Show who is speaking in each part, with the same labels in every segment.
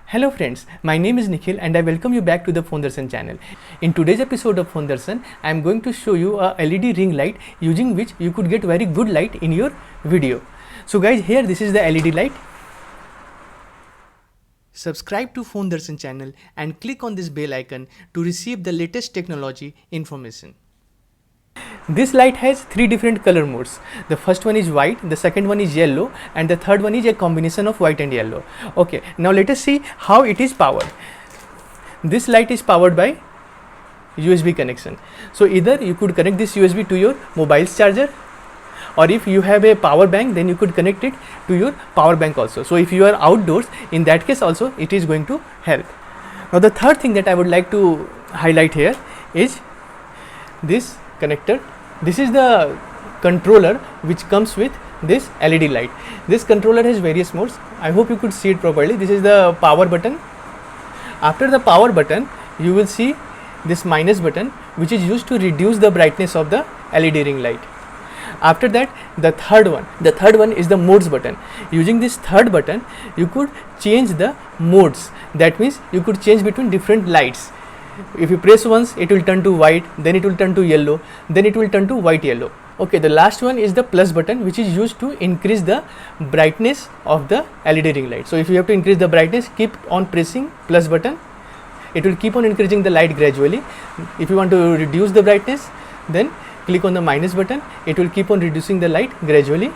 Speaker 1: Hello friends, my name is Nikhil and I welcome you back to the Phone Darshan channel. In today's episode of Phone Darshan, I am going to show you a LED ring light using which you could get very good light in your video. So guys, here this is the LED light. Subscribe to Phone Darshan channel and click on this bell icon to receive the latest technology information. This light has three different color modes. The first one is white, the second one is yellow, and the third one is a combination of white and yellow. Okay, now let us see how it is powered. This light is powered by USB connection. So either you could connect this USB to your mobile's charger, or if you have a power bank, then you could connect it to your power bank also. So if you are outdoors, in that case also it is going to help. Now the third thing that I would like to highlight here is this connector. This is the controller which comes with this LED light. This controller has various modes. I hope you could see it properly. This is the power button. After the power button, you will see this minus button, which is used to reduce the brightness of the LED ring light. After that, the third one is the modes button. Using this third button, you could change the modes. That means you could change between different lights. If you press once, it will turn to white, then it will turn to yellow, then it will turn to white yellow. Okay, the last one is the plus button, which is used to increase the brightness of the LED ring light. So if you have to increase the brightness, keep on pressing plus button. It will keep on increasing the light gradually. If you want to reduce the brightness, then click on the minus button. It will keep on reducing the light gradually.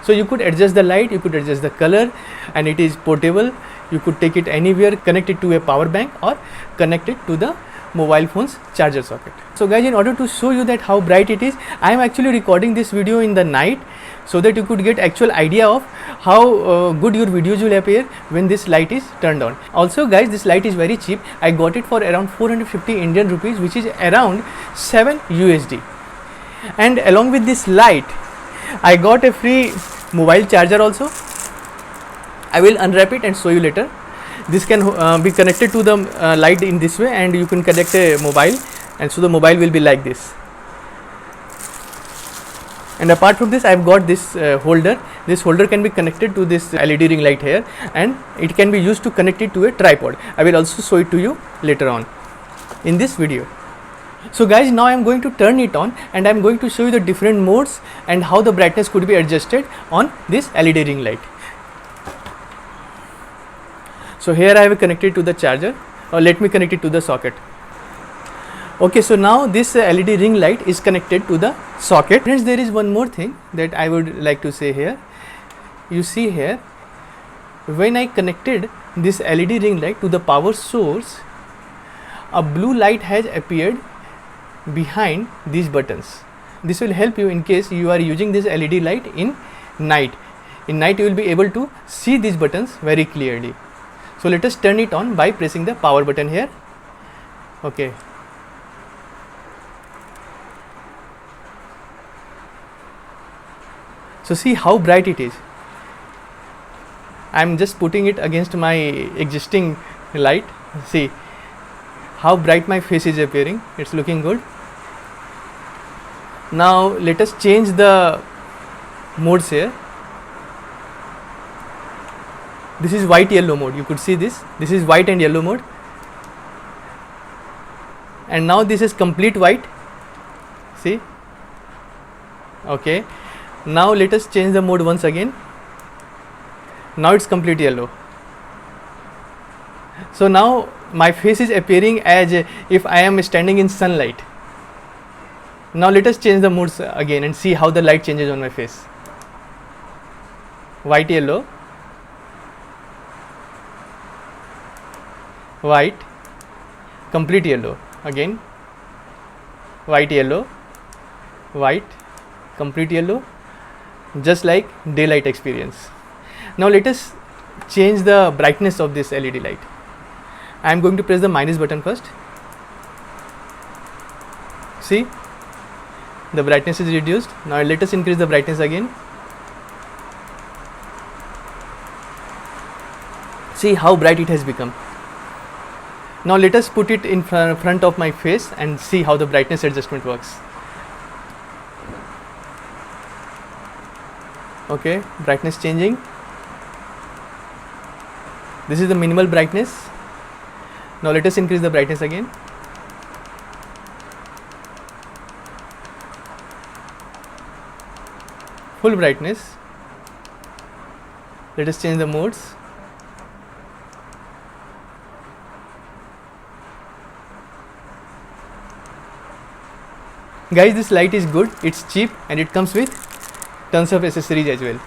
Speaker 1: So you could adjust the light, you could adjust the color, and it is portable. You could take it anywhere, connect it to a power bank, or connect it to the mobile phone's charger socket. So guys, in order to show you that how bright it is, I am actually recording this video in the night so that you could get actual idea of how good your videos will appear when this light is turned on. Also guys, this light is very cheap. I got it for around 450 Indian rupees, which is around 7 USD. And along with this light, I got a free mobile charger also. I will unwrap it and show you later. This can be connected to the light in this way, and you can connect a mobile, and so the mobile will be like this. And apart from this, I have got this holder. This holder can be connected to this LED ring light here, and it can be used to connect it to a tripod. I will also show it to you later on in this video. So guys, now I am going to turn it on, and I am going to show you the different modes and how the brightness could be adjusted on this LED ring light. So here I have connected to the charger, or let me connect it to the socket. Okay, so now this LED ring light is connected to the socket. Friends, there is one more thing that I would like to say here. You see here, when I connected this LED ring light to the power source, a blue light has appeared behind these buttons. This will help you in case you are using this LED light in night. In night you will be able to see these buttons very clearly. So let us turn it on by pressing the power button here. Okay. So see how bright it is. I am just putting it against my existing light. See how bright my face is appearing. It's looking good. Now let us change the modes here. This is white yellow mode. You could see this. This is white and yellow mode. And now this is complete white. See? Okay. Now let us change the mode once again. Now it's complete yellow. So now my face is appearing as if I am standing in sunlight. Now let us change the modes again and see how the light changes on my face. White yellow, white, complete yellow, again white yellow, white, complete yellow, just like daylight experience. Now let us change the brightness of this LED light. I am going to press the minus button first. See, the brightness is reduced. Now let us increase the brightness again. See how bright it has become. Now let us put it in front of my face and see how the brightness adjustment works. Okay, brightness changing. This is the minimal brightness. Now let us increase the brightness again. Full brightness. Let us change the modes. Guys, this light is good, it's cheap, and it comes with tons of accessories as well.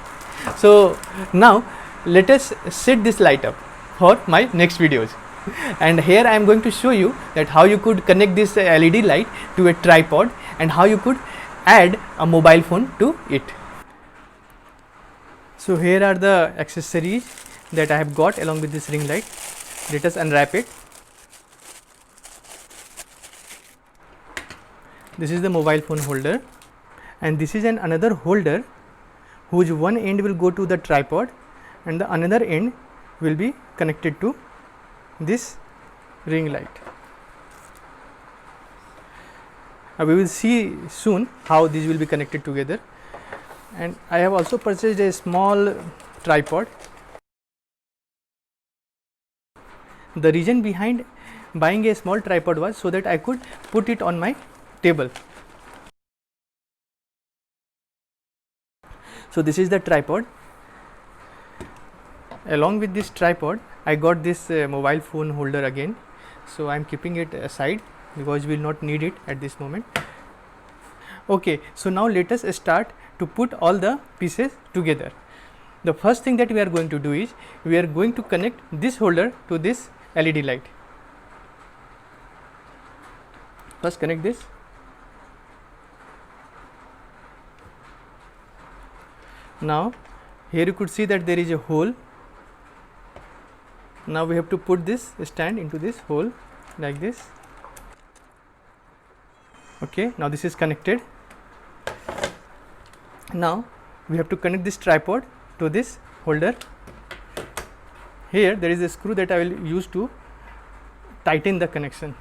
Speaker 1: So now let us set this light up for my next videos. And here I am going to show you that how you could connect this LED light to a tripod and how you could add a mobile phone to it. So here are the accessories that I have got along with this ring light. Let us unwrap it. This is the mobile phone holder, and this is another holder whose one end will go to the tripod and the another end will be connected to this ring light. We will see soon how these will be connected together. And I have also purchased a small tripod. The reason behind buying a small tripod was so that I could put it on my table. So this is the tripod. Along with this tripod, I got this mobile phone holder again. So I am keeping it aside because we will not need it at this moment. Okay, so now let us start to put all the pieces together. The first thing that we are going to do is we are going to connect this holder to this LED light. First connect this. Now here you could see that there is a hole. Now we have to put this stand into this hole like this. Okay, now this is connected. Now we have to connect this tripod to this holder. Here there is a screw that I will use to tighten the connection.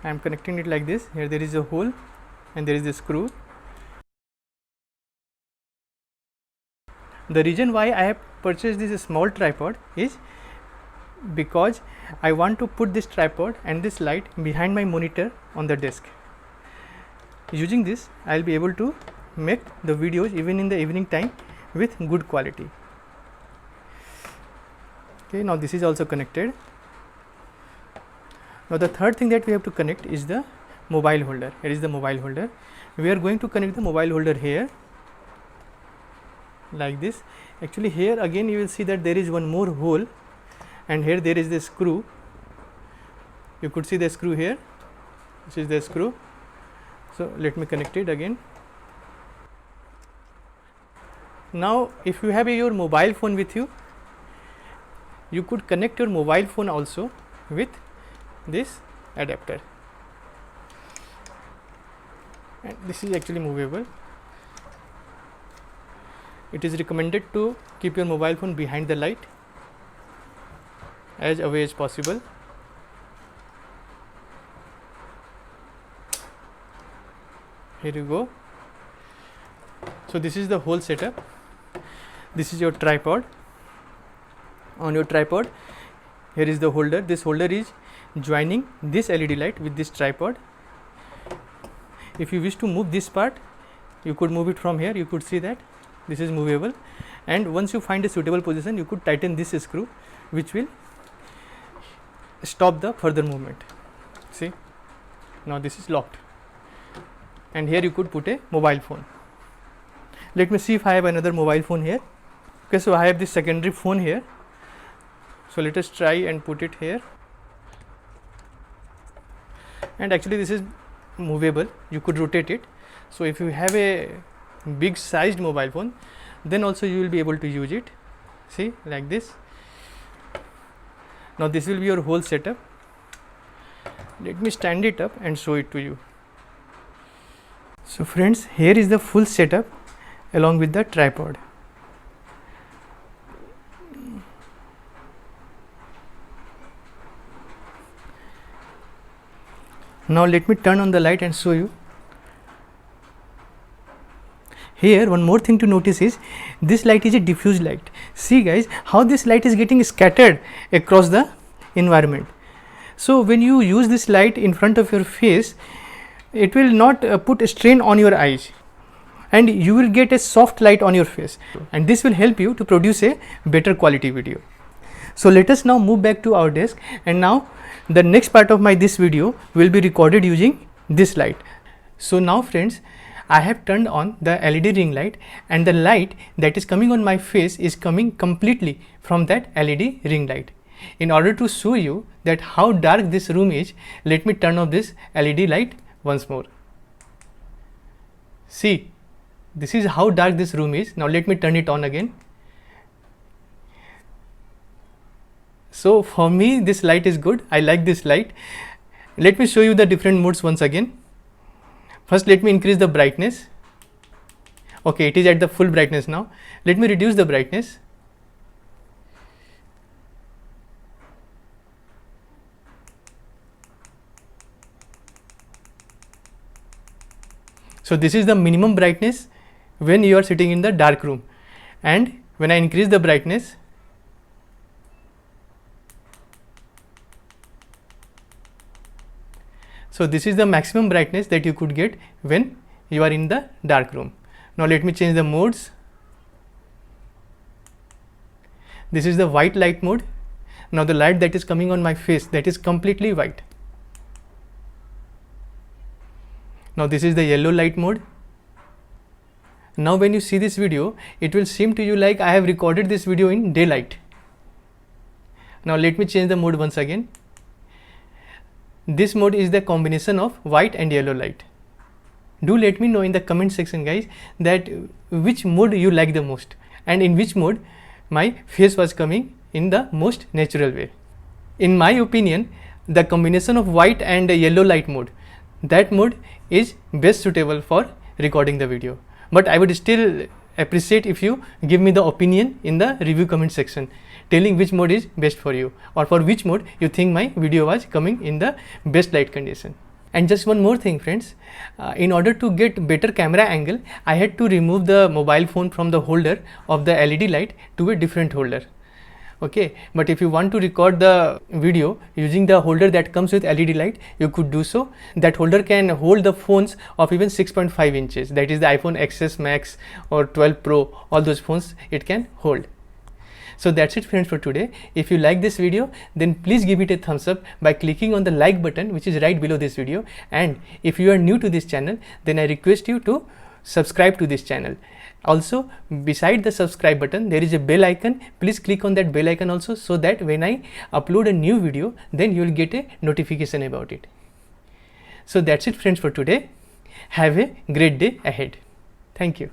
Speaker 1: I am connecting it like this. Here there is a hole and there is a screw. The reason why I have purchased this small tripod is because I want to put this tripod and this light behind my monitor on the desk. Using this, I will be able to make the videos even in the evening time with good quality. Okay, now this is also connected. Now the third thing that we have to connect is the mobile holder. Here is the mobile holder. We are going to connect the mobile holder here like this. Actually here again you will see that there is one more hole, and here there is the screw. You could see the screw here. This is the screw. So let me connect it again. Now if you have your mobile phone with you, you could connect your mobile phone also with this adapter, and this is actually movable. It is recommended to keep your mobile phone behind the light as away as possible. Here you go. So this is the whole setup. This is your tripod. On your tripod, here is the holder. This holder is joining this LED light with this tripod. If you wish to move this part, you could move it from here. You could see that this is movable, and once you find a suitable position, you could tighten this screw, which will stop the further movement. See, now this is locked, and here you could put a mobile phone. Let me see if I have another mobile phone here. Okay, so I have this secondary phone here. So let us try and put it here. And actually this is movable, you could rotate it. So if you have a big sized mobile phone, then also you will be able to use it. See, like this. Now this will be your whole setup. Let me stand it up and show it to you. So friends, here is the full setup along with the tripod. Now let me turn on the light and show you. Here one more thing to notice is This light is a diffuse light. See guys, how this light is getting scattered across the environment. So when you use this light in front of your face, it will not put a strain on your eyes, and you will get a soft light on your face, and this will help you to produce a better quality video. So let us now move back to our desk, and now the next part of this video will be recorded using this light. So now friends, I have turned on the LED ring light, and the light that is coming on my face is coming completely from that LED ring light. In order to show you that how dark this room is, let me turn off this LED light once more. See, this is how dark this room is. Now let me turn it on again. So for me this light is good. I like this light. Let me show you the different modes once again. First let me increase the brightness. Okay, it is at the full brightness now. Let me reduce the brightness. So this is the minimum brightness when you are sitting in the dark room, and when I increase the brightness, so this is the maximum brightness that you could get when you are in the dark room. Now let me change the modes. This is the white light mode. Now the light that is coming on my face, that is completely white. Now this is the yellow light mode. Now when you see this video, it will seem to you like I have recorded this video in daylight. Now let me change the mode once again. This mode is the combination of white and yellow light. Do let me know in the comment section guys that which mode you like the most, and in which mode my face was coming in the most natural way. In my opinion, the combination of white and yellow light mode, that mode is best suitable for recording the video. But I would still appreciate if you give me the opinion in the review comment section, telling which mode is best for you, or for which mode you think my video was coming in the best light condition. And just one more thing friends, in order to get better camera angle, I had to remove the mobile phone from the holder of the LED light to a different holder. Okay, but if you want to record the video using the holder that comes with LED light, you could do so. That holder can hold the phones of even 6.5 inches, that is the iPhone XS Max or 12 Pro, all those phones it can hold. So that's it friends for today. If you like this video, then please give it a thumbs up by clicking on the like button which is right below this video, and if you are new to this channel, then I request you to subscribe to this channel. Also, beside the subscribe button there is a bell icon. Please click on that bell icon also, so that when I upload a new video, then you will get a notification about it. So that's it friends for today. Have a great day ahead. Thank you.